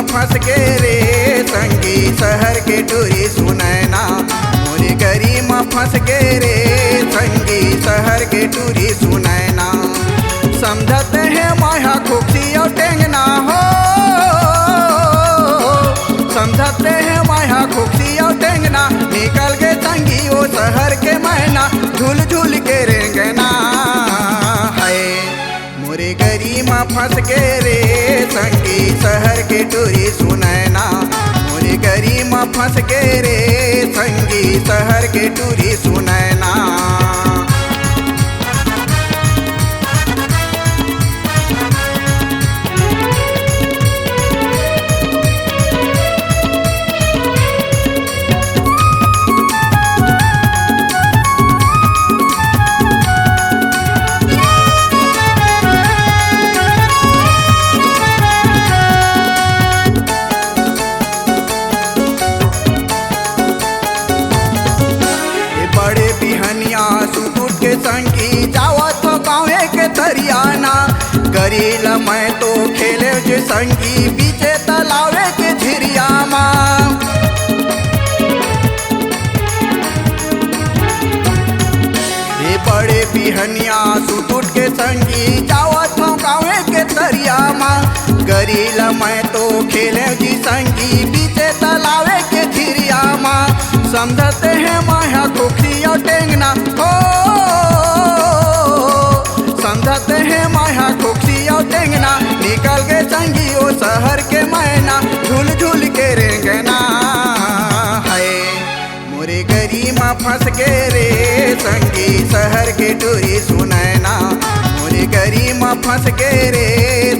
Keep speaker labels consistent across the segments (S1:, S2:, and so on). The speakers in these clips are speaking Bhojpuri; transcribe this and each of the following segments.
S1: में फंस के रे संगी शहर के टूरी सुनैना। मोरे गरी में फंस के रे संगी शहर के टूरी सुनैना। समझते हैं माया खुशी और टेंगना हो, समझते हैं माया खुशी और टेंगना। निकल गए संगी वो शहर के महीना, झूल झूल के रेंगना है। मोरे गरी में फंस के रे संगी शहर के टूरी सुनैना। मोरे गरी में फंस के रे संगी शहर के टूरी सुनैना। बिहनिया सुटूट के संगी जावा तो गाँवे के तरियाना। करील मैं तो खेले जे संगी बीचे तलावे के झिरियामा। ये बड़े बिहनिया सुटूट के संगी जावा तो गाँवे के तरियामा। करील मैं तो खेले जी संगी बीचे तलावे के झिरियामा। समझते हैं माया खुशी और टेंगना हो, समझते हैं माया खुशी और टेंगना। निकल गए संगी वो शहर के महीना, झूल झूल के रेंगना है। मोरे गरी में फंस के रे संगी शहर के टूरी सुनैना। मोरे गरी में फंस के रे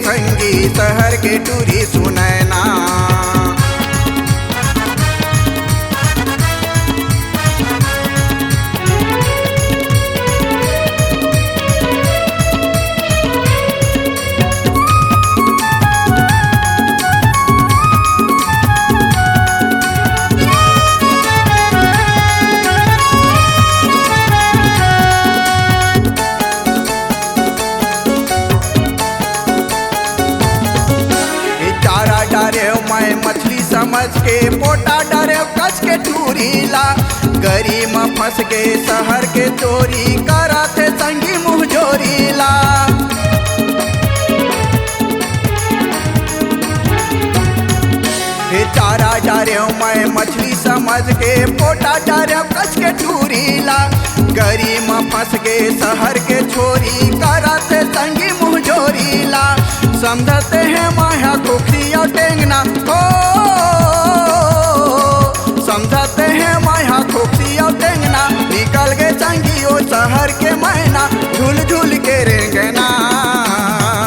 S1: संगी शहर के टूरी सुनैना। मैं मछली समझ के पोटा डरे कच के टूरीला। गरी में फंस के शहर के चोरी करा थे संगी मुँह जोरीला। चारा डरे मैं मछली समझ के पोटा डरे कच के टूरीला। गरी में फंस के शहर के छोरी करा थे संगी मुँह जोरीला। समझते हैं माया खुशी और टेंगना हो, समझते हैं माया खुशी और टेंगना। निकल गए संगी वो शहर के महीना, झूल झूल के रेंगना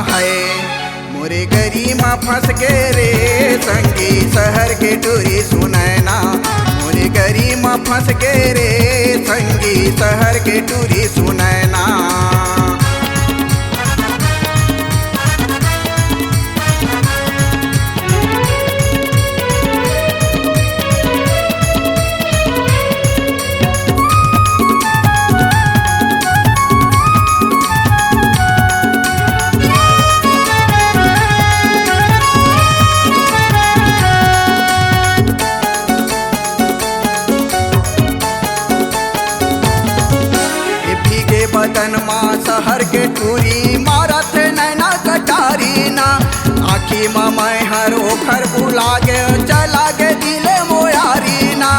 S1: है। मोरे गरी में फंस के रे संगी शहर के टूरी सुनैना। मोरे गरी में फंस के रे संगी शहर के टूरी सुनैना। बदन माँ शहर के टूरी मारा थे नैना कटारी ना। आखी माँ मैं हर ओखर बुला गे चला गे दिले मोयारी ना।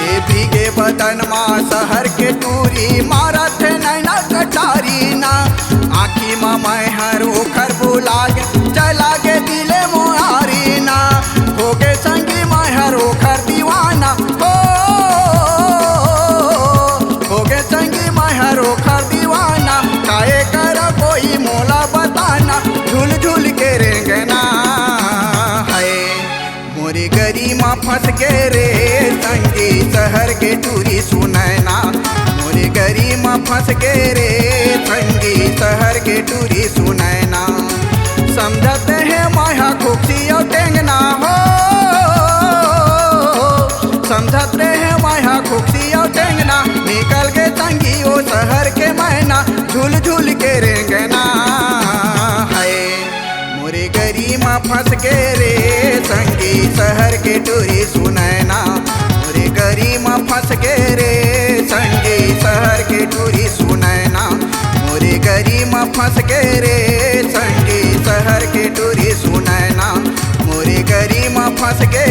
S1: ये भीगे बदन माँ शहर के टूरी मारा थे नैना कटारी ना। आखी माँ मैं हर ओखर बुला गे चला गे दिले मोयारी ना। हो गे संगी मैं हर ओखर दीवाना हो गे संगी मैं हर ओखर दीवाना। काहे कर कोई मोला बताना, झूल झूल के रेंगना है। मोरे गरी में फंस के रे संगी शहर के टूरी सुनैना। मोरे गरी में फंस के रे संगी शहर के टूरी सुनैना। समझते हैं माया खुशी और टेंगना हो, समझते हैं माया खुशी और टेंगना। निकल गए संगी वो शहर के महीना, झूल झूल झूल के रेंगना है। मोरे गरी में फंस के रे संगी शहर के टोरी सुनैना, मोरे गरी में फंस के रे संगी शहर के टोरी सुनैना, मोरे गरी में फंस के रे संगी शहर के टोरी सुनैना, मोरे गरी में फंस के